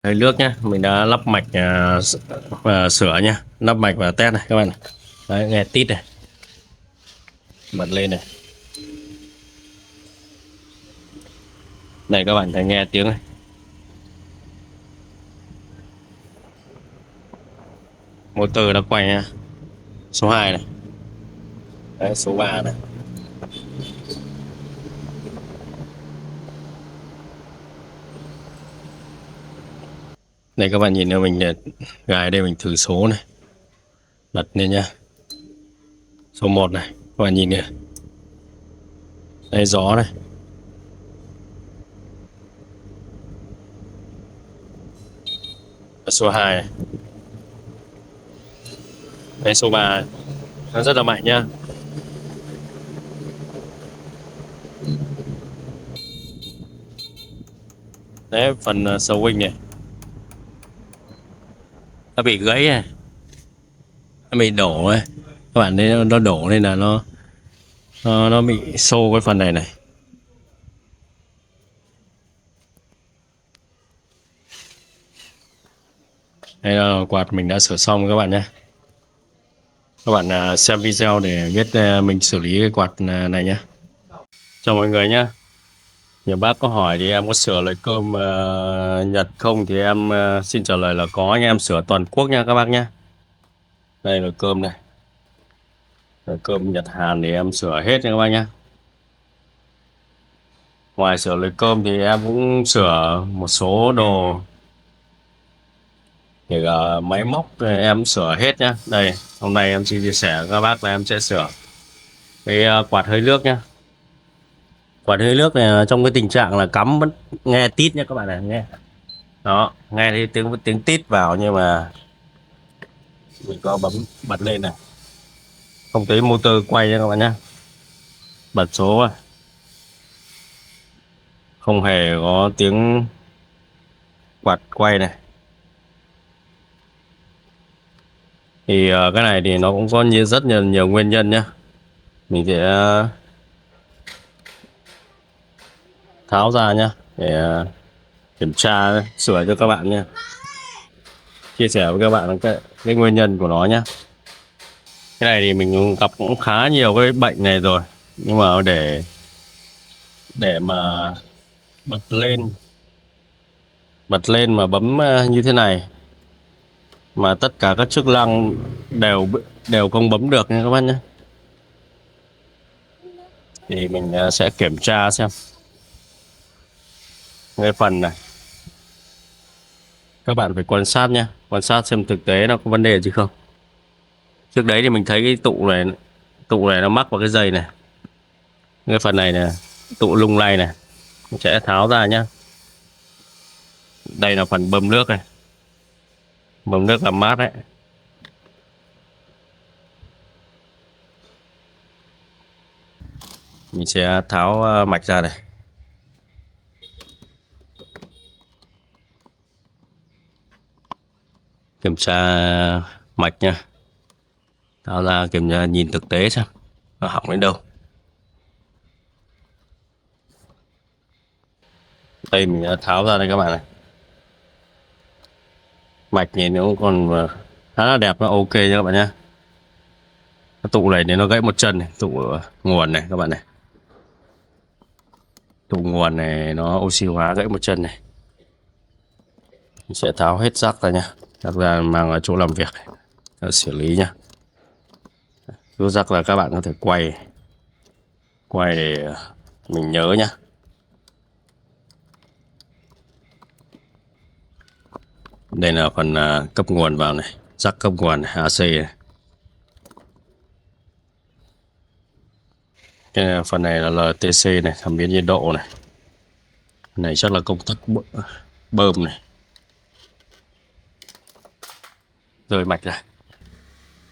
Hơi nước nhá, mình đã lắp mạch và sửa nhá, lắp mạch và test này các bạn này. Đấy, nghe tít này, bật lên này. Này các bạn thấy nghe tiếng này. Motor nó quay nha. Số 2 này. Đấy, số 3 này. Này các bạn nhìn nữa, mình gài đây mình thử số này. Bật lên nhá. Số 1 này, các bạn nhìn kìa. Đây gió này. Số 2 này. Đây số 3 này. Nó rất là mạnh nhá. Đấy, phần sầu huynh này. Nó bị gãy này. Nó bị đổ này. Các bạn thấy nó đổ nên là nó bị xô cái phần này này. Đây là quạt mình đã sửa xong các bạn nhé. Các bạn xem video để biết mình xử lý cái quạt này nhé. Chào mọi người nhé. Nhiều bác có hỏi thì em có sửa nồi cơm Nhật không, thì em xin trả lời là có, anh em sửa toàn quốc nha các bác nhé. Đây là cơm này. Nồi cơm Nhật Hàn thì em sửa hết nha các bác nhé. Ngoài sửa nồi cơm thì em cũng sửa một số đồ, thì máy móc thì em sửa hết nhá. Đây, hôm nay em xin chia sẻ với các bác là em sẽ sửa cái quạt hơi nước nhá. Quạt hơi nước này là trong cái tình trạng là cắm vẫn nghe tít nhé các bạn này, nghe đó, nghe thấy tiếng tít vào, nhưng mà mình có bấm bật lên này, không thấy motor quay nha các bạn nhé. Bật số này, không hề có tiếng quạt quay này. Thì cái này thì nó cũng có rất nhiều nguyên nhân nhá. Mình sẽ tháo ra nhá, để kiểm tra sửa cho các bạn nhé, chia sẻ với các bạn cái nguyên nhân của nó nhé. Cái này thì mình gặp cũng khá nhiều cái bệnh này rồi, nhưng mà để mà bật lên mà bấm như thế này mà tất cả các chức năng đều đều không bấm được nha các bác nhé. Thì mình sẽ kiểm tra xem cái phần này. Các bạn phải quan sát nhé, quan sát xem thực tế nó có vấn đề gì không. Trước đấy thì mình thấy cái tụ này nó mắc vào cái dây này, cái phần này nè, tụ lung lay này, mình sẽ tháo ra nhé. Đây là phần bơm nước này, bơm nước làm mát đấy. Mình sẽ tháo mạch ra này, kiểm tra mạch nha, tháo ra kiểm tra nhìn thực tế xem nó hỏng đến đâu. Đây mình đã tháo ra đây các bạn này, mạch nhìn nó cũng còn khá là đẹp, nó ok nha các bạn nhé. Cái tụ này thì nó gãy một chân này, tụ nguồn này các bạn này, tụ nguồn này nó oxy hóa gãy một chân này. Mình sẽ tháo hết rác ra nha, rác ra mang ở chỗ làm việc để xử lý nha. Rút rác là các bạn có thể quay để mình nhớ nhá. Đây là phần cấp nguồn vào này, rắc cấp nguồn này, AC này. Cái phần này là LTC này, cảm biến nhiệt độ này. Này chắc là công tắc bơm này. Rời mạch ra.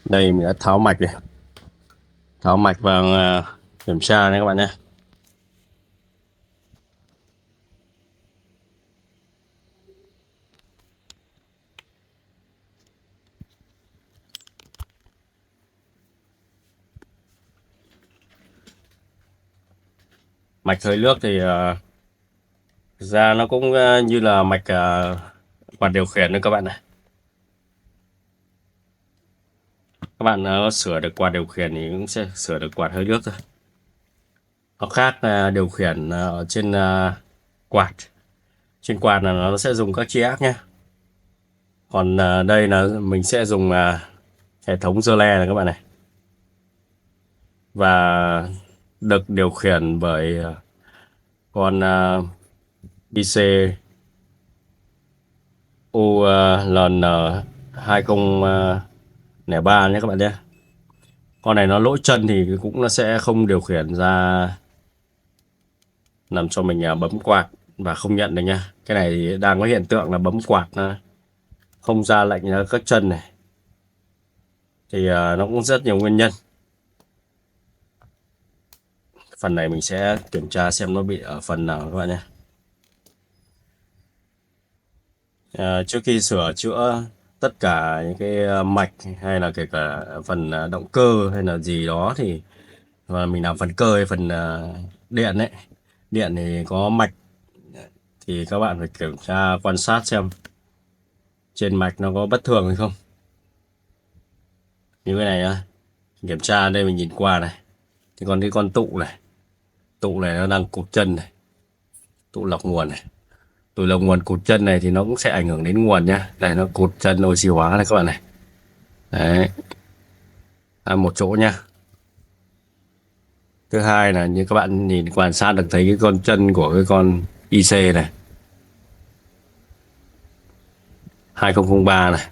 Đây mình đã tháo mạch này, tháo mạch vào kiểm tra này các bạn nhé. Mạch hơi nước thì ra nó cũng như là mạch quạt điều khiển nữa các bạn này. Các bạn sửa được quạt điều khiển thì cũng sẽ sửa được quạt hơi nước thôi. Nó khác điều khiển ở trên quạt. Trên quạt là nó sẽ dùng các chi ác nhé. Còn đây là mình sẽ dùng hệ thống giơ le này các bạn này. Và được điều khiển bởi con DC ULN 2003 nhé các bạn nhé. Con này nó lỗi chân thì cũng nó sẽ không điều khiển ra làm cho mình bấm quạt và không nhận được nha. Cái này thì đang có hiện tượng là bấm quạt không ra lệnh các chân này. Thì nó cũng rất nhiều nguyên nhân. Phần này mình sẽ kiểm tra xem nó bị ở phần nào các bạn nhé. Trước khi sửa chữa tất cả những cái mạch hay là kể cả phần động cơ hay là gì đó thì mình làm phần cơ hay phần điện ấy, điện thì có mạch thì các bạn phải kiểm tra quan sát xem trên mạch nó có bất thường hay không. Như cái này á, kiểm tra đây mình nhìn qua này thì còn cái con tụ này nó đang cụt chân này, tụ lọc nguồn này, tụ lọc nguồn cụt chân này thì nó cũng sẽ ảnh hưởng đến nguồn nhá. Đây nó cụt chân oxy hóa này các bạn này. Đấy, một chỗ nhá. Thứ hai là như các bạn nhìn quan sát được thấy cái con chân của cái con IC này 2003 này,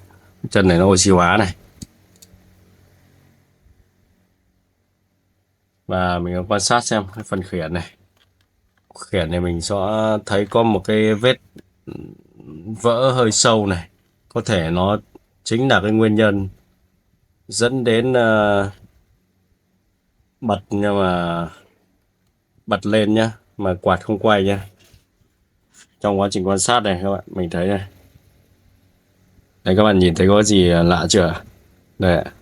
chân này nó oxy hóa này. Và mình quan sát xem cái phần khiển này, khiển này mình sẽ thấy có một cái vết vỡ hơi sâu này, có thể nó chính là cái nguyên nhân dẫn đến bật, nhưng mà bật lên nhá mà quạt không quay nhá. Trong quá trình quan sát này các bạn mình thấy này, đấy các bạn nhìn thấy có gì lạ chưa? Đây ạ.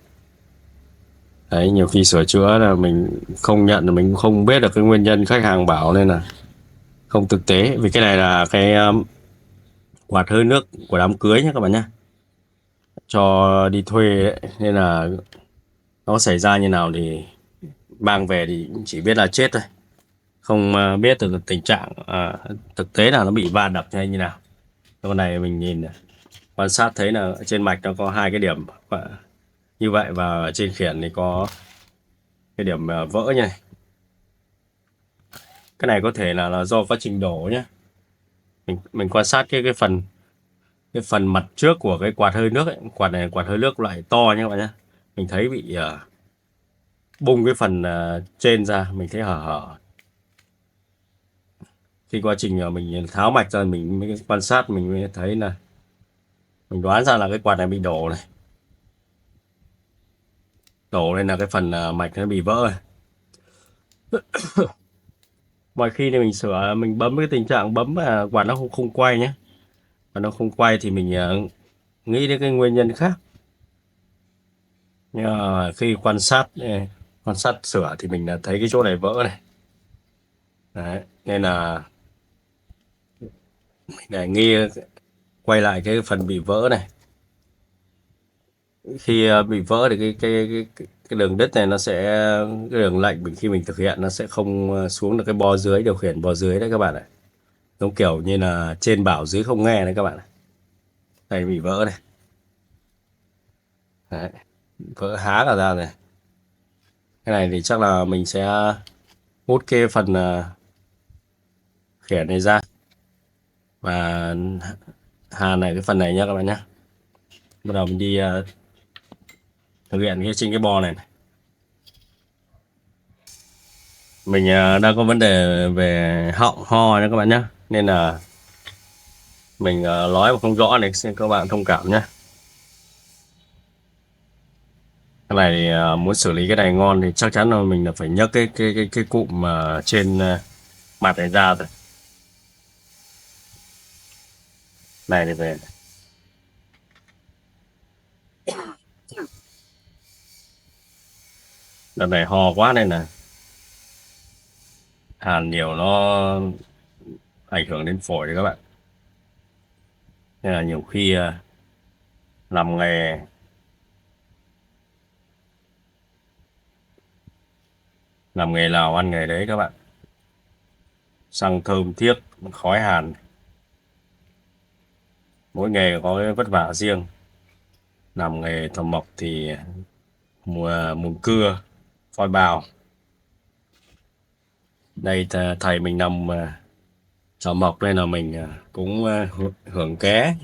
Đấy, nhiều khi sửa chữa là mình không nhận, là mình cũng không biết được cái nguyên nhân, khách hàng bảo nên là không thực tế. Vì cái này là cái quạt hơi nước của đám cưới nhé các bạn nhé, cho đi thuê đấy, nên là nó xảy ra như nào thì mang về thì chỉ biết là chết thôi, không biết được tình trạng thực tế là nó bị va đập hay như nào. Con này mình nhìn quan sát thấy là trên mạch nó có hai cái điểm như vậy, và trên khiển thì có cái điểm vỡ như này. Cái này có thể là do quá trình đổ nhé. Mình quan sát cái phần mặt trước của cái quạt hơi nước ấy. Quạt này quạt hơi nước loại to nha các bạn nhé. Mình thấy bị bung cái phần trên ra, mình thấy hở hở. Khi quá trình mình tháo mạch ra mình mới quan sát, mình mới thấy là mình đoán ra là cái quạt này bị đổ này, đổ nên là cái phần mạch nó bị vỡ này. Mọi khi thì mình sửa mình bấm cái tình trạng bấm mà quạt nó không quay nhé, và nó không quay thì mình nghĩ đến cái nguyên nhân khác. Nhưng mà khi quan sát sửa thì mình đã thấy cái chỗ này vỡ này. Đấy, nên là mình lại nghi quay lại cái phần bị vỡ này. Khi bị vỡ thì cái đường đứt này nó sẽ, cái đường lệnh mình khi mình thực hiện nó sẽ không xuống được cái bo dưới, điều khiển bo dưới đấy các bạn ạ. Giống kiểu như là trên bảo dưới không nghe đấy các bạn ạ. Đây bị vỡ này. Đấy, vỡ há cả ra này. Cái này thì chắc là mình sẽ hút cái phần khiển này ra và hàn này cái phần này nhé các bạn nhé. Bắt đầu mình đi thực hiện cái trên cái bo này, mình đang có vấn đề về họng ho nha các bạn nhé, nên là mình nói mà không rõ này, xin các bạn thông cảm nhé. Cái này thì, muốn xử lý cái này ngon thì chắc chắn là mình là phải nhấc cái cụm trên mặt này ra rồi. Này thì về đợt này ho quá nên là hàn nhiều nó ảnh hưởng đến phổi đấy các bạn. nên là nhiều khi làm nghề nào ăn nghề đấy các bạn. Xăng thơm thiếc, khói hàn, mỗi nghề có cái vất vả riêng. Làm nghề thợ mộc thì mùn cưa, phoi bào. Đây thầy mình làm thợ mộc nên là mình cũng hưởng ké.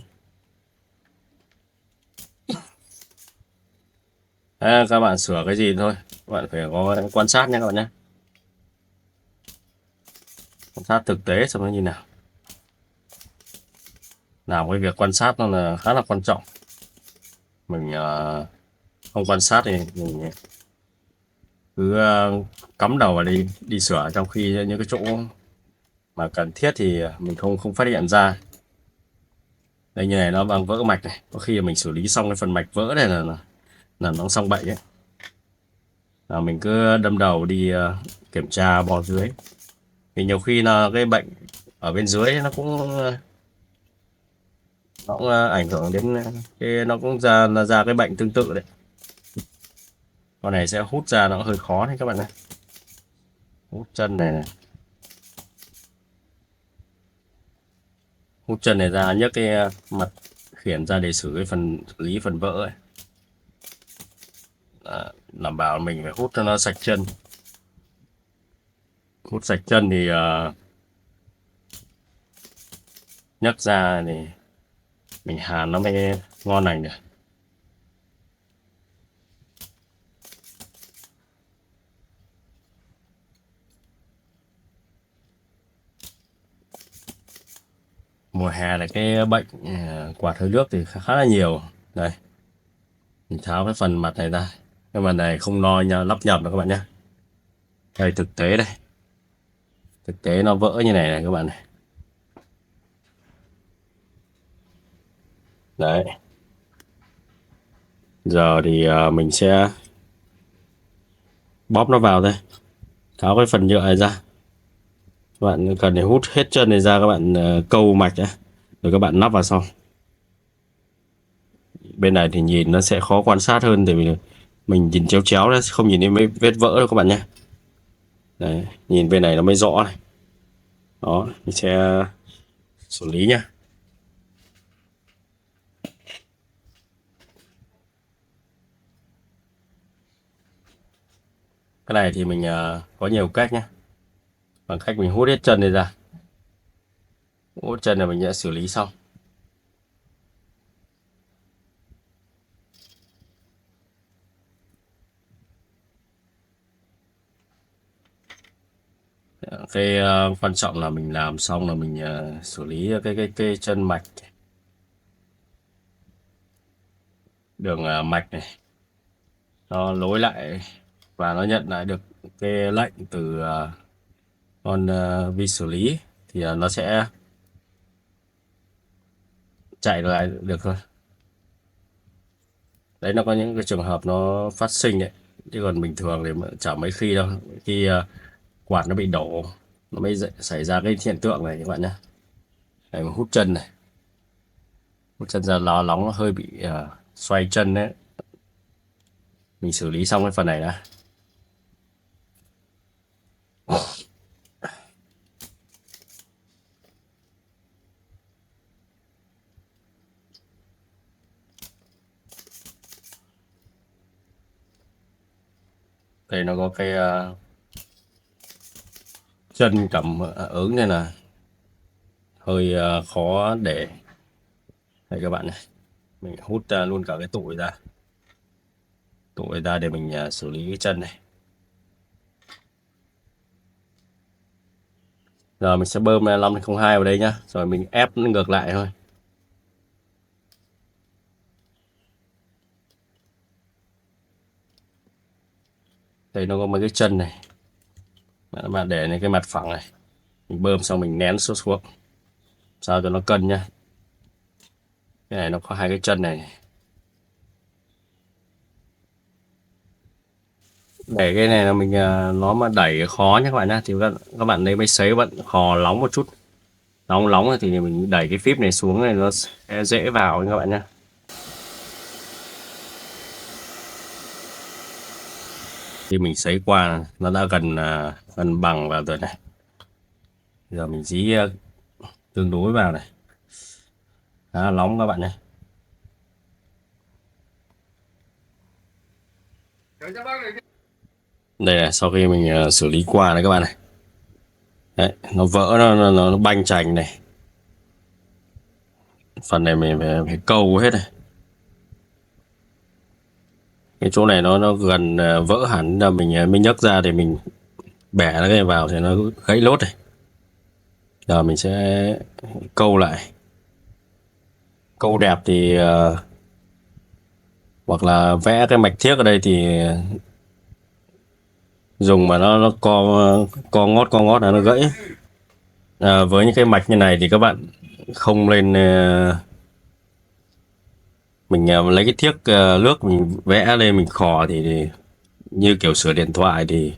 Các bạn sửa cái gì thôi, các bạn phải có quan sát nhé các bạn nhé. Quan sát thực tế xem nó như nào. Làm cái việc quan sát nó là khá là quan trọng. Mình không quan sát thì mình cứ cắm đầu vào đi sửa, trong khi những cái chỗ mà cần thiết thì mình không phát hiện ra. Đây như này nó bằng vỡ mạch này, có khi mình xử lý xong cái phần mạch vỡ này là nó xong bệnh ấy. Mình cứ đâm đầu đi kiểm tra bò dưới, thì nhiều khi là cái bệnh ở bên dưới nó cũng ảnh hưởng đến cái, nó cũng ra cái bệnh tương tự đấy. Con này sẽ hút ra nó hơi khó đấy các bạn này. Hút chân này, hút chân này ra, nhấc cái mặt khiển ra để xử lý phần vỡ ấy. Đảm bảo mình phải hút cho nó sạch chân. Hút sạch chân thì nhấc ra thì mình hàn nó mới ngon lành được. Mùa hè là cái bệnh quạt hơi nước thì khá là nhiều. Đây, mình tháo cái phần mặt này ra, cái mặt này không lo lắp nhập đâu các bạn nhé. Đây thực tế đây, thực tế nó vỡ như này các bạn này. Đấy, giờ thì mình sẽ bóp nó vào đây, tháo cái phần nhựa này ra. Các bạn cần để hút hết chân này ra, các bạn câu mạch ấy, rồi các bạn nắp vào xong. Bên này thì nhìn nó sẽ khó quan sát hơn, tại vì mình nhìn chéo chéo đấy, không nhìn thấy mấy vết vỡ đâu các bạn nhé. Đấy, nhìn bên này nó mới rõ này. Đó, mình sẽ xử lý nhá. Cái này thì mình có nhiều cách nhé. Bằng cách mình hút hết chân này ra, hút chân là mình đã xử lý xong. Cái quan trọng là mình làm xong là mình xử lý cái chân mạch, đường mạch này nó nối lại và nó nhận lại được cái lệnh từ con vi xử lý, thì nó sẽ chạy lại được thôi. Đấy, nó có những cái trường hợp nó phát sinh đấy, chứ còn bình thường thì chả mấy khi đâu. Khi quạt nó bị đổ nó mới xảy ra cái hiện tượng này các bạn nhé. Đây, hút chân này, hút chân ra nó nóng, nó hơi bị xoay chân đấy. Mình xử lý xong cái phần này đã. Đây nó có cái chân cầm ứng này là hơi khó để. Đây các bạn này, mình hút luôn cả cái tụi ra để mình xử lý cái chân này. Giờ mình sẽ bơm 502 vào đây nhá, rồi mình ép nó ngược lại thôi. Đây nó có mấy cái chân này, bạn để này cái mặt phẳng này, mình bơm xong mình nén xuống sao cho nó cân nhá. Cái này nó có hai cái chân này. Để cái này là mình nó mà đẩy khó nhé các bạn nhá, thì các bạn lấy máy sấy bạn khò nóng một chút, nóng nóng thì mình đẩy cái phíp này xuống này nó sẽ dễ vào các bạn nhé. Khi mình sấy qua nó đã gần bằng vào rồi này. Giờ mình dí tương đối vào này, khá là nóng các bạn nhé. Đây này, sau khi mình xử lý qua này các bạn này, đấy, nó vỡ, nó banh chành này. Phần này mình phải câu hết này. Cái chỗ này nó gần vỡ hẳn là mình nhấc ra để mình bẻ nó cái vào thì nó gãy lốt này. Giờ mình sẽ câu lại. Câu đẹp thì hoặc là vẽ cái mạch thiếc ở đây thì dùng mà nó co ngót là nó gãy. Với những cái mạch như này thì các bạn không lên mình lấy cái thiếc nước mình vẽ lên mình khò thì như kiểu sửa điện thoại thì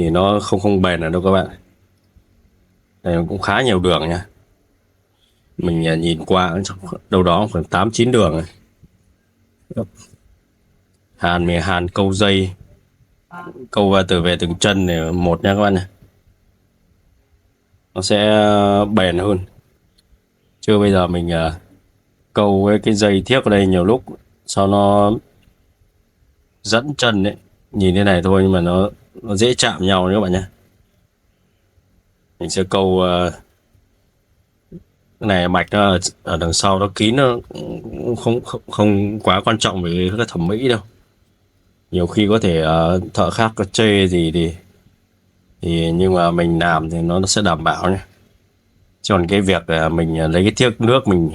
nó không bền ở đâu các bạn. Đây cũng khá nhiều đường nha. Mình nhìn qua đâu đó khoảng 8-9 đường này. Hàn câu dây, câu về từng chân này một nha các bạn này. Nó sẽ bền hơn. Chứ bây giờ mình câu cái dây thiếc ở đây nhiều lúc sau nó dẫn chân đấy, nhìn thế này thôi nhưng mà nó dễ chạm nhau các bạn nhé. Mình sẽ câu cái này mạch nó ở đằng sau nó kín, nó cũng không quá quan trọng về cái thẩm mỹ đâu. Nhiều khi có thể thợ khác có chê gì thì nhưng mà mình làm thì nó sẽ đảm bảo nhé. Chứ còn cái việc mình lấy cái thiếc nước mình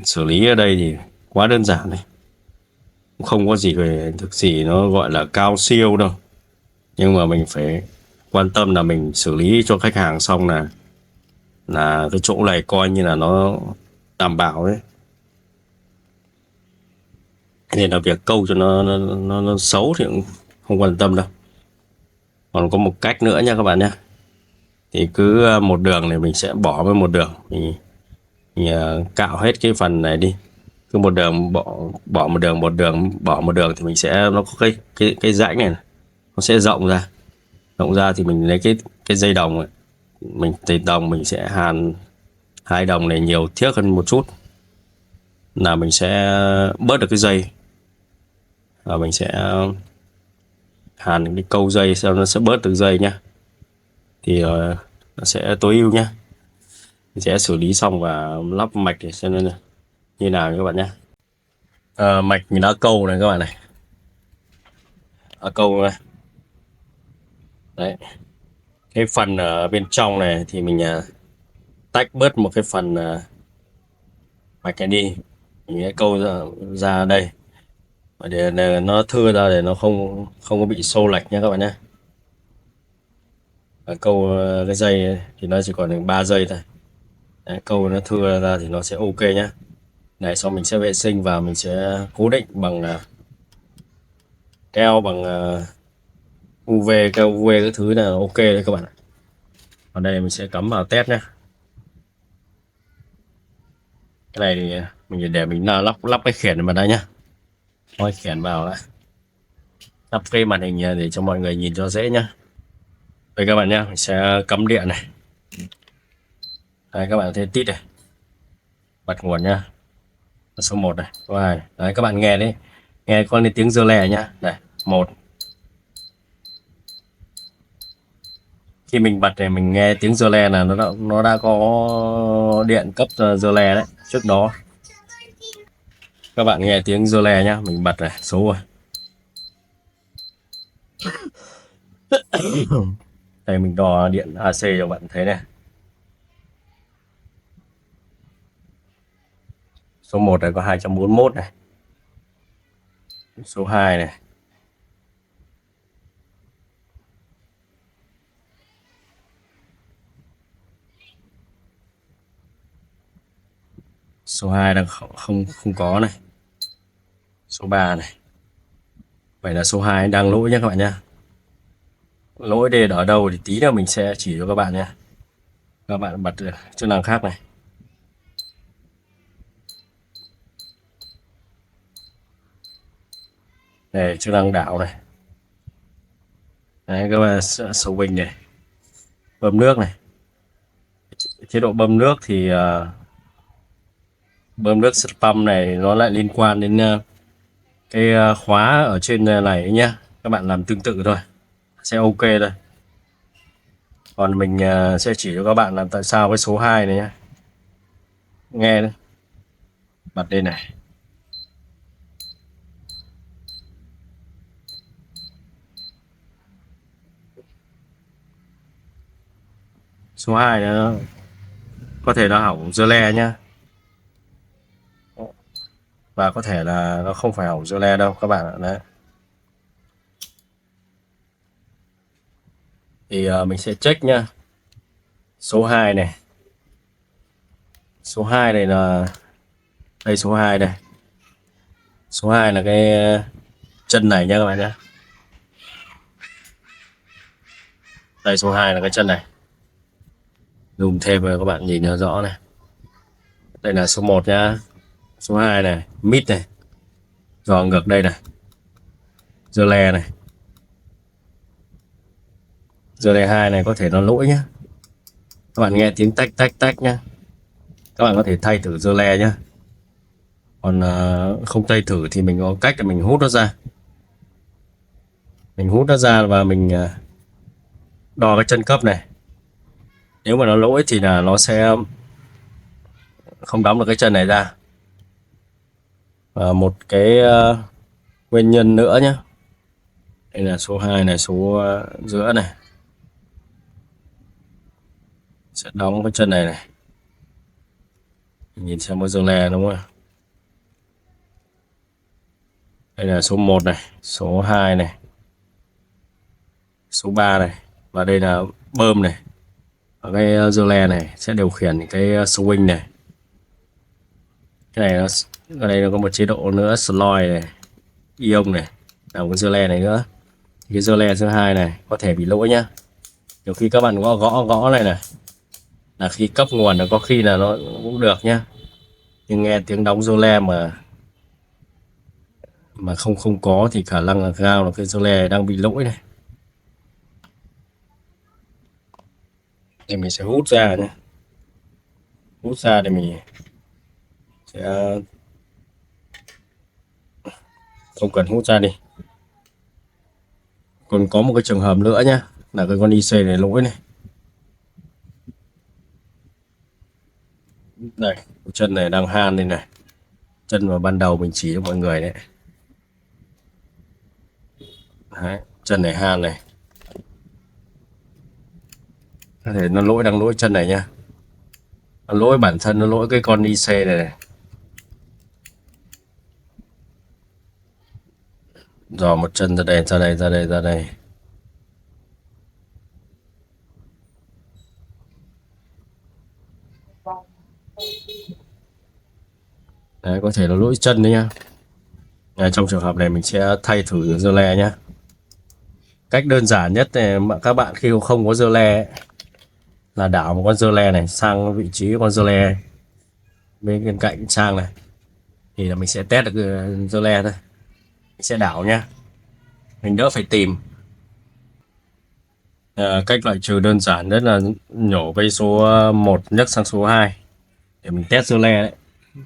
xử lý ở đây thì quá đơn giản này, không có gì về thực gì nó gọi là cao siêu đâu, nhưng mà mình phải quan tâm là mình xử lý cho khách hàng xong là cái chỗ này coi như là nó đảm bảo đấy, nên là việc câu cho nó xấu thì cũng không quan tâm đâu. Còn có một cách nữa nha các bạn nhé, thì cứ một đường này mình sẽ bỏ với một đường, mình cạo hết cái phần này đi, cứ một đường bỏ một đường bỏ một đường thì mình sẽ nó có cái rãnh này, nó sẽ rộng ra thì mình lấy cái dây đồng ấy, mình sẽ hàn hai đồng này nhiều thiếc hơn một chút là mình sẽ bớt được cái dây, và mình sẽ hàn cái câu dây sau nó sẽ bớt được dây nhá, thì nó sẽ tối ưu nhá. Mình sẽ xử lý xong và lắp mạch để xem như nào các bạn nhé. Mạch mình đã câu này các bạn này, đã câu này. Đấy, cái phần ở bên trong này thì mình tách bớt một cái phần mạch này đi, mình sẽ câu ra đây để nó thưa ra để nó không có bị xô lệch nha các bạn nhé. Câu cái dây thì nó chỉ còn được 3 giây thôi. Đấy, câu nó thưa ra thì nó sẽ ok nhá. Này, sau mình sẽ vệ sinh và mình sẽ cố định bằng keo, bằng keo UV cái thứ là ok đấy các bạn. Ở đây mình sẽ cắm vào test nhé. Cái này thì mình để mình lắp cái khiển vào đây nhá. Thôi khiển vào đã. Lắp cái màn hình để cho mọi người nhìn cho dễ nhá. Đây các bạn nhé, mình sẽ cắm điện này. Đây các bạn thấy tít này, bật nguồn nhá. Số 1 này, số 2. Đấy các bạn nghe đấy, nghe con tiếng rơ le nhá. Này, 1. Khi mình bật này mình nghe tiếng rơ le là nó đã có điện cấp rơ le đấy. Trước đó các bạn nghe tiếng rơ le nhá, mình bật này, số rồi. Đây mình đo điện AC cho bạn thấy này. Số 1 này có 241 này. Số 2 này. Số 2 đang không có này. Số 3 này. Vậy là số 2 đang lỗi nhé các bạn nhé. Lỗi đây ở đâu thì tí nữa mình sẽ chỉ cho các bạn nhé. Các bạn bật chức năng khác này. Đây chức năng đảo này. Đấy các bạn sầu bình này, bơm nước này. Chế độ bơm nước thì bơm nước spam này nó lại liên quan đến cái khóa ở trên này nhá. Các bạn làm tương tự thôi sẽ ok thôi. Còn mình sẽ chỉ cho các bạn làm tại sao cái số 2 này nhá. Nghe đấy. Bật lên này. Số 2 nó có thể nó hỏng dơ le nhá. Và có thể là nó không phải hỏng dơ le đâu các bạn ạ. Đấy. Thì mình sẽ check nhá. Số 2 này. Số 2 này là đây, số 2 này. Số 2 là cái chân này nha các bạn nhé. Đây số 2 là cái chân này. Dùng thêm rồi các bạn nhìn cho rõ này. Đây là số 1 nhá. Số 2 này, mid này. Dò ngược đây này. Dơ le này. Dơ le 2 này có thể nó lỗi nhá. Các bạn nghe tiếng tách tách tách nhá. Các bạn có thể thay thử dơ le nhá. Còn không thay thử thì mình có cách là mình hút nó ra. Mình hút nó ra và mình đo cái chân cấp này. Nếu mà nó lỗi thì là nó sẽ không đóng được cái chân này ra. Và một cái nguyên nhân nữa nhé. Đây là số 2 này, số giữa này. Sẽ đóng cái chân này này. Nhìn xem có dơ le đúng không? Đây là số 1 này, số 2 này, số 3 này. Và đây là bơm này. Và cái dơ le này sẽ điều khiển cái swing này. Cái này nó ở đây nó có một chế độ nữa, slide này, ion này, làm cái dơ le này nữa. Cái dơ le số 2 này có thể bị lỗi nhá. Nhiều khi các bạn gõ này này là khi cấp nguồn là có khi là nó cũng được nhá. Nhưng nghe tiếng đóng dơ le mà không có thì khả năng là cao là cái dơ le đang bị lỗi này. Thì mình sẽ hút ra nhé. Hút ra thì mình sẽ không cần hút ra đi. Còn có một cái trường hợp nữa nhá, là cái con IC này lỗi này. Đây, chân này đang han đây này. Chân mà ban đầu mình chỉ cho mọi người đấy. Đấy, chân này han này. Có thể nó lỗi, đang lỗi chân này nhá. Nó lỗi bản thân, nó lỗi cái con IC này này. Dò một chân ra đây, ra đây, ra đây, ra đây. Đấy, có thể nó lỗi chân đấy nhá. Trong trường hợp này mình sẽ thay thử dơ le nhá. Cách đơn giản nhất này mà các bạn khi không có dơ le là đảo một con dơ le này sang vị trí con dơ le bên cạnh sang này thì là mình sẽ test được dơ le thôi. Mình sẽ đảo nhá, mình đỡ phải tìm. Cách loại trừ đơn giản nhất là nhổ cây số 1 nhấc sang số 2 để mình test dơ le đấy.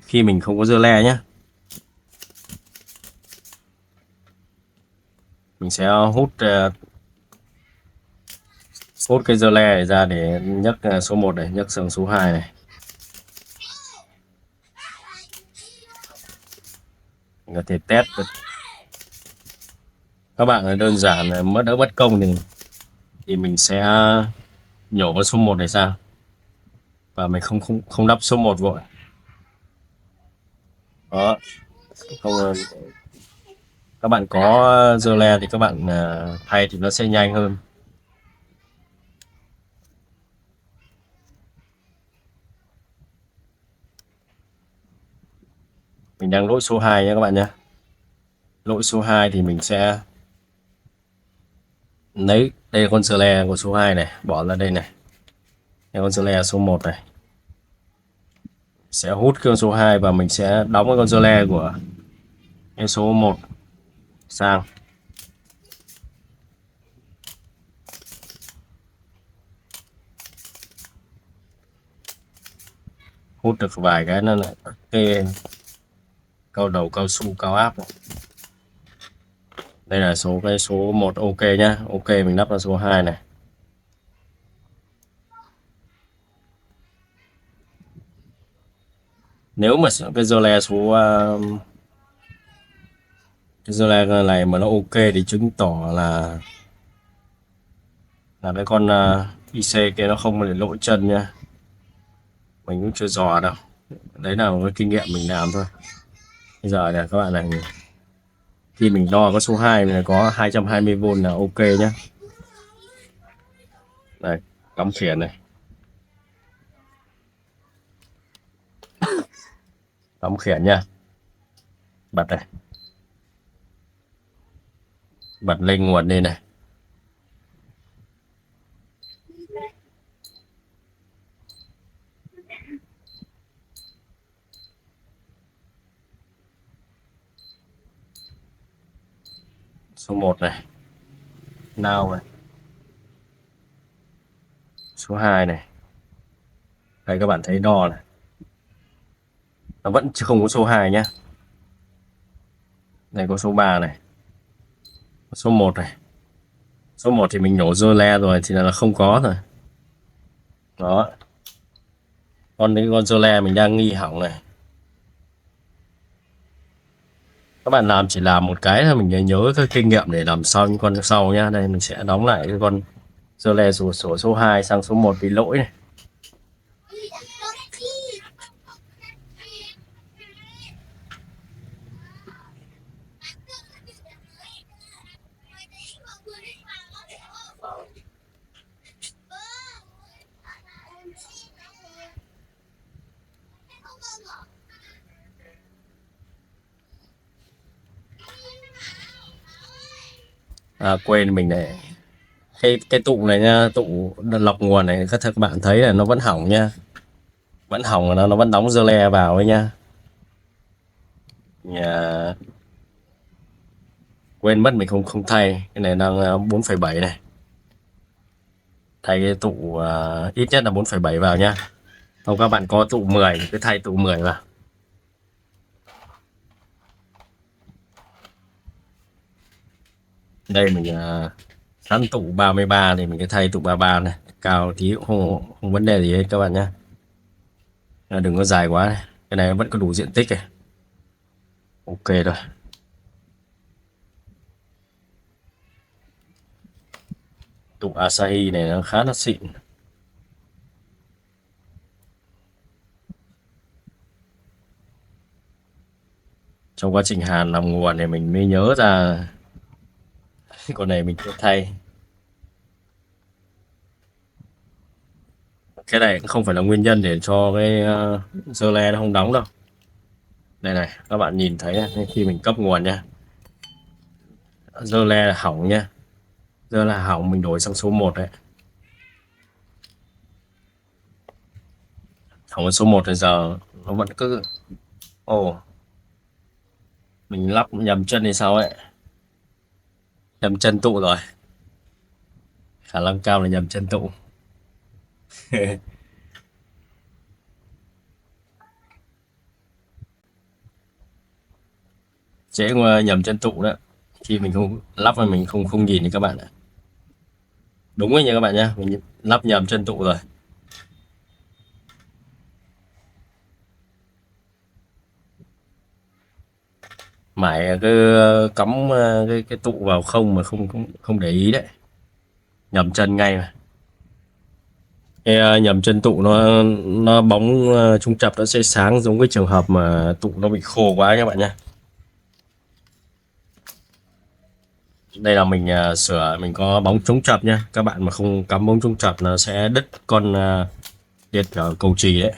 Khi mình không có dơ le nhá, mình sẽ hút cái dơ le này ra để nhấc số 1 này, nhấc sang số 2 này. Mình có thể test được. Các bạn là đơn giản là đỡ mất công thì mình sẽ nhổ cái số 1 này ra và mình không lắp số 1 vội. Đó. Không, các bạn có dơ le thì các bạn thay thì nó sẽ nhanh hơn. Mình đang lỗi số 2 nhé các bạn nhé. Lỗi số 2 thì mình sẽ lấy đây là con dơ le của số 2 này, bỏ ra đây này. Đây con dơ le số 1 này. Sẽ hút con số 2 và mình sẽ đóng cái con dơ le của cái số 1 sang. Hút được vài cái nó lại cái câu đầu cao su cao áp này. Đây là cái số 1 ok nhá. Ok, mình lắp vào số 2 này. Nếu mà cái dơ le cái dơ le này mà nó ok thì chứng tỏ là cái con IC kia nó không để lỗi chân nha. Mình cũng chưa dò đâu. Đấy là một cái kinh nghiệm mình làm thôi. Bây giờ này các bạn này, khi mình đo có số 2 này có 220V là ok nhá. Đây, cắm khiển này. Cắm khiển nha. Bật này. Bật lên nguồn đây này. Số 1 này. Nào này. Số 2 này. Đây các bạn thấy đo này. Nó vẫn không có số 2 nhá. Đây có số 3 này. Số 1 này. Số 1 thì mình nổ dơ le rồi thì là không có rồi. Đó. Còn cái con dơ le mình đang nghi hỏng này. Các bạn làm chỉ làm một cái thôi, mình nhớ cái kinh nghiệm để làm sau những con sau nhá. Đây mình sẽ đóng lại cái con dơ le số 2 sang số 1 bị lỗi này. Quên mình này, cái tụ này nha, tụ lọc nguồn này các bạn thấy là nó vẫn hỏng nha, vẫn hỏng, nó vẫn đóng dơ le vào ấy nha. Quên mất mình không thay cái này, đang 4,7 này, thay cái tụ ít nhất là 4,7 vào nha. Không, các bạn có tụ 10 cứ thay tụ 10 vào. Đây mình sẵn tụ 33 thì mình cứ thay tụ 33 này, cao tí cũng không vấn đề gì hết các bạn nhé. Đừng có dài quá này. Cái này vẫn có đủ diện tích này, ok rồi. Tụ Asahi này nó khá là xịn. Trong quá trình hàn làm nguồn này mình mới nhớ ra con này mình sẽ thay. Cái này cũng không phải là nguyên nhân để cho cái dơ le nó không đóng đâu. Đây này, các bạn nhìn thấy khi mình cấp nguồn nha, dơ le là hỏng nha, dơ là hỏng, mình đổi sang số 1 đấy. Hỏng số 1 thì giờ nó vẫn cứ mình lắp nhầm chân thì sao ấy, nhầm chân tụ rồi, khả năng cao là nhầm chân tụ. Dễ nhầm chân tụ đó, khi mình không lắp mà mình không nhìn thì các bạn ạ. Đúng rồi nha các bạn nhé, mình lắp nhầm chân tụ rồi. Mãi cứ cắm cái tụ vào không mà không để ý đấy, nhầm chân ngay mà. Cái nhầm chân tụ nó bóng trung chập nó sẽ sáng, giống cái trường hợp mà tụ nó bị khô quá các bạn nhé. Đây là mình sửa, mình có bóng chống chập nha, các bạn mà không cắm bóng chống chập nó sẽ đứt con điện ở cầu chì đấy.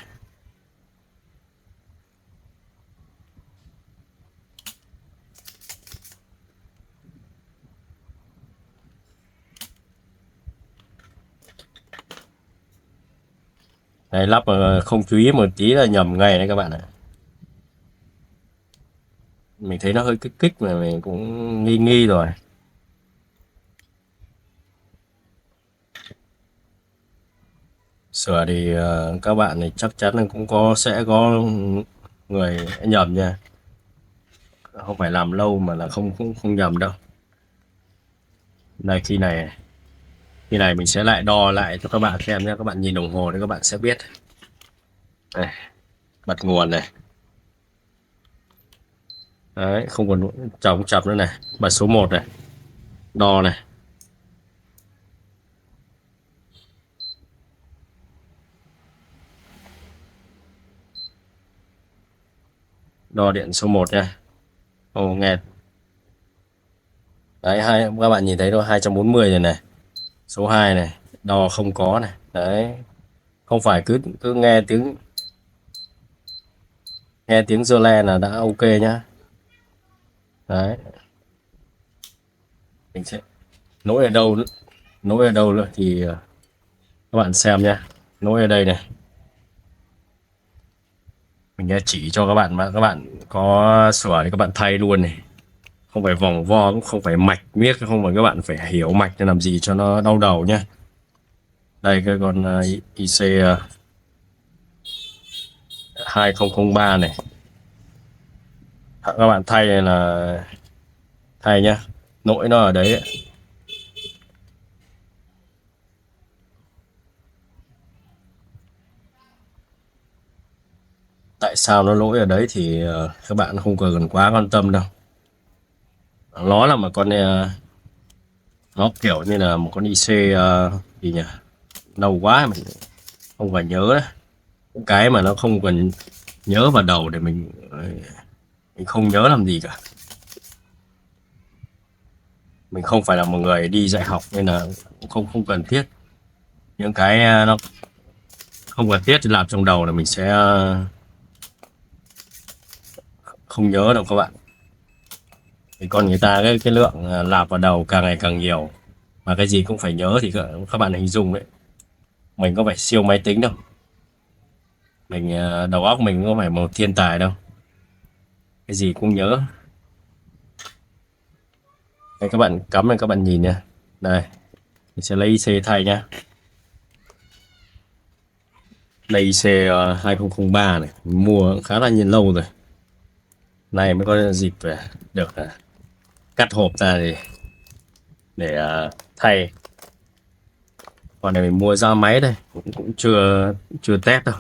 Đấy, lắp mà không chú ý một tí là nhầm ngay đấy các bạn ạ. Mình thấy nó hơi kích kích mà mình cũng nghi nghi rồi. Sửa thì các bạn thì chắc chắn là cũng sẽ có người nhầm nha, không phải làm lâu mà là không nhầm đâu. Đây, khi này mình sẽ lại đo lại cho các bạn xem nhé, các bạn nhìn đồng hồ thì các bạn sẽ biết. Đây, bật nguồn này. Đấy, không còn trống chập nữa này. Bật số 1 này, đo này. Đo điện số 1 nha. Ồ, nghe. Đấy, các bạn nhìn thấy nó 240 rồi này. Số 2 này, đo không có này. Đấy, không phải cứ cứ nghe tiếng rơ le là đã ok nhá. Đấy, mình sẽ lỗi ở đâu nữa, thì các bạn xem nhá. Lỗi ở đây này, mình sẽ chỉ cho các bạn, mà các bạn có sửa thì các bạn thay luôn này, không phải vòng vo, cũng không phải mạch miết, không phải các bạn phải hiểu mạch để làm gì cho nó đau đầu nhá. Đây, cái con IC 2003 này, các bạn thay này là thay nhá, lỗi nó ở đấy ấy. Tại sao nó lỗi ở đấy thì các bạn không cần quá quan tâm đâu. Nó là một con nó kiểu như là một con IC gì nhỉ, lâu quá mình không phải nhớ đấy. Cái mà nó không cần nhớ vào đầu để mình không nhớ làm gì cả. Mình không phải là một người đi dạy học nên là cũng không cần thiết. Những cái nó không cần thiết thì làm trong đầu là mình sẽ không nhớ đâu các bạn. Thì còn người ta cái lượng lạp vào đầu càng ngày càng nhiều, mà cái gì cũng phải nhớ thì các bạn hình dung đấy, mình có phải siêu máy tính đâu, mình đầu óc mình có phải một thiên tài đâu, cái gì cũng nhớ. Đây, các bạn cắm này, các bạn nhìn nha. Đây, mình sẽ lấy IC thay nhá. Đây IC 2003 này, mình mua cũng khá là nhiều lâu rồi, nay mới có dịp được cắt hộp ra để thay. Còn này mình mua ra máy đây, cũng chưa test đâu.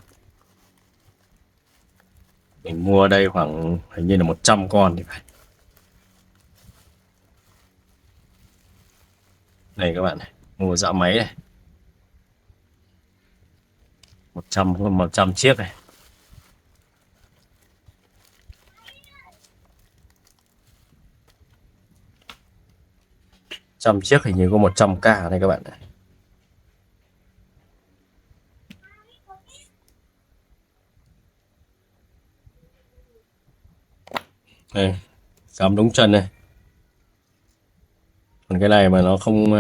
Mình mua đây khoảng hình như là 100 con thì phải. Đây các bạn này, mua dạo máy này, 100 chiếc này. Trăm chiếc hình như có 100k đây các bạn này. Đây, cắm đúng chân này. Còn cái này mà nó không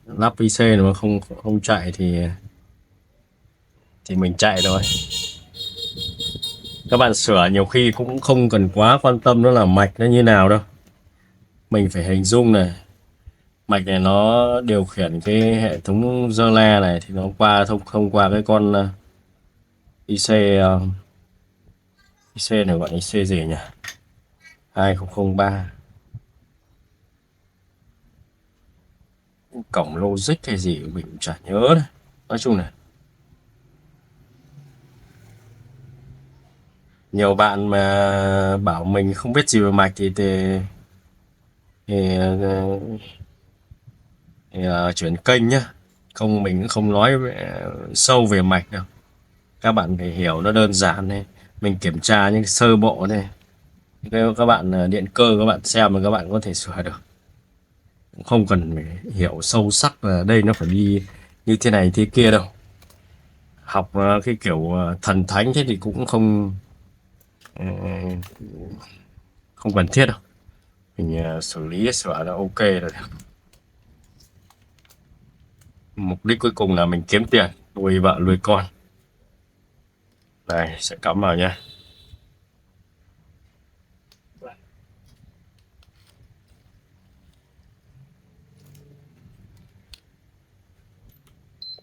lắp IC mà không chạy thì mình chạy thôi. Các bạn sửa nhiều khi cũng không cần quá quan tâm nó là mạch nó như nào đâu, mình phải hình dung này, mạch này nó điều khiển cái hệ thống dơ le này thì nó thông qua cái con IC IC này gọi là IC gì nhỉ, 2003, cổng logic hay gì mình cũng chả nhớ đấy. Nói chung là nhiều bạn mà bảo mình không biết gì về mạch thì chuyển kênh nhá, mình cũng không nói sâu về mạch đâu. Các bạn phải hiểu nó đơn giản này, mình kiểm tra những sơ bộ này, các bạn điện cơ các bạn xem mà các bạn có thể sửa được, không cần phải hiểu sâu sắc là đây nó phải đi như thế này thế kia đâu. Học cái kiểu thần thánh thế thì cũng ờ, không cần thiết đâu. Mình xử lý sửa là ok rồi. Mục đích cuối cùng là mình kiếm tiền nuôi vợ nuôi con. Đây sẽ cắm vào nha.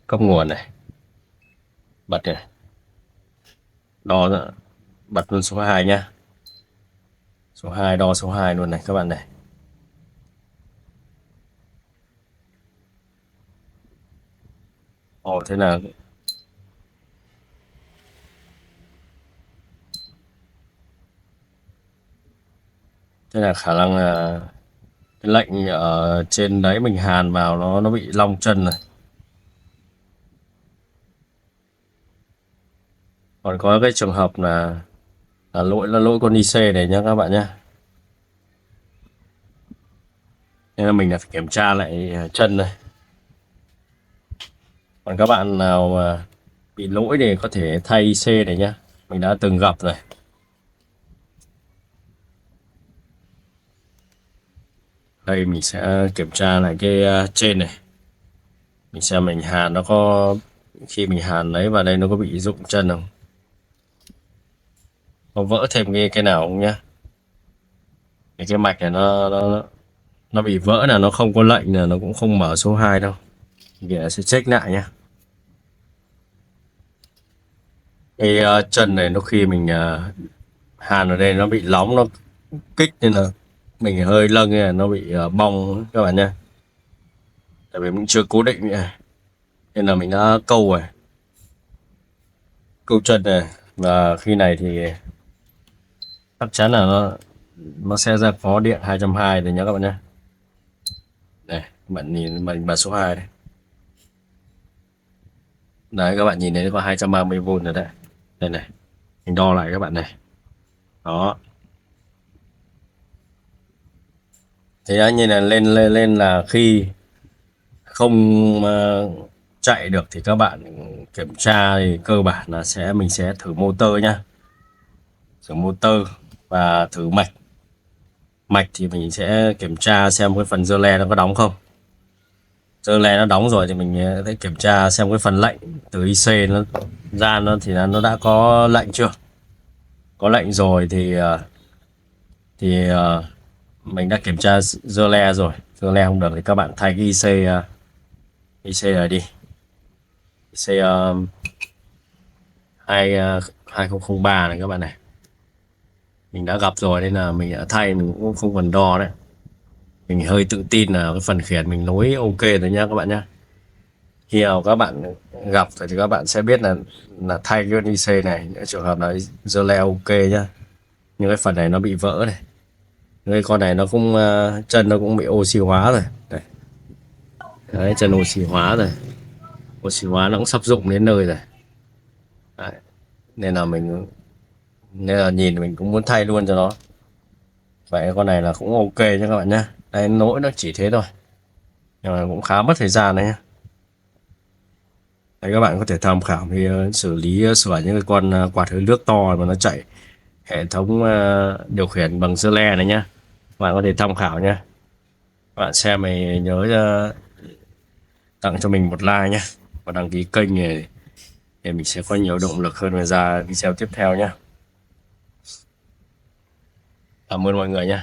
Cấp nguồn này, bật này, đo ra- bật luôn số 2 nhá. Số 2 đo số 2 luôn này các bạn này. Ồ thế là khả năng là cái lệnh ở trên đấy mình hàn vào nó bị long chân này. Còn có cái trường hợp là lỗi con IC này nhá các bạn nhá. Nên là mình phải kiểm tra lại chân này. Còn các bạn nào mà bị lỗi thì có thể thay IC này nhá. Mình đã từng gặp rồi. Đây mình sẽ kiểm tra lại cái trên này. Mình xem mình hàn nó có, khi mình hàn lấy vào đây nó có bị rụng chân không, có vỡ thêm cái nào không nhá. Cái mạch này nó bị vỡ là nó không có lệnh, là nó cũng không mở số 2 đâu. Mình sẽ check lại nhá. Cái chân này nó khi mình hàn ở đây nó bị nóng, nó kích nên là mình hơi lâng nên là nó bị bong các bạn nhá. Tại vì mình chưa cố định này. Nên là mình đã câu chân này, và khi này thì chắc chắn là nó sẽ ra có điện 220 rồi nhá các bạn nhé. Đây các bạn nhìn mình bật số 2 đây. Đấy các bạn nhìn thấy có 230V rồi đấy. Đây này, mình đo lại các bạn này. Đó. Thế như là lên là khi không chạy được thì các bạn kiểm tra thì cơ bản là mình sẽ thử motor nhá. Thử motor và thử mạch. Mạch thì mình sẽ kiểm tra xem cái phần dơ le nó có đóng không. Dơ le nó đóng rồi thì mình sẽ kiểm tra xem cái phần lệnh từ IC nó ra thì nó đã có lệnh chưa. Có lệnh rồi thì mình đã kiểm tra dơ le rồi. Dơ le không được thì các bạn thay cái IC này đi. IC 2003 này các bạn này. Mình đã gặp rồi nên là mình đã thay, mình cũng không cần đo đấy. Mình hơi tự tin là cái phần khiển mình nối ok rồi nha các bạn nhé. Khi nào các bạn gặp thì các bạn sẽ biết là thay cái IC này, những trường hợp là dơ le ok nhá. Nhưng cái phần này nó bị vỡ này. Cái con này nó cũng chân nó cũng bị oxy hóa rồi. Đây. Đấy, chân oxy hóa rồi. Oxy hóa nó cũng sắp rụng đến nơi rồi. Đấy. Nên là nhìn mình cũng muốn thay luôn cho nó. Vậy con này là cũng ok nha các bạn nhé. Đây, lỗi nó chỉ thế thôi, nhưng mà cũng khá mất thời gian đấy nhá. Đấy, các bạn có thể tham khảo khi xử lý sửa những cái con quạt hơi nước to mà nó chạy hệ thống điều khiển bằng dơ le này nhá. Các bạn có thể tham khảo nhé. Các bạn xem này nhớ tặng cho mình một like nhé, và đăng ký kênh này để mình sẽ có nhiều động lực hơn và ra video tiếp theo nhé. Cảm ơn mọi người nhé.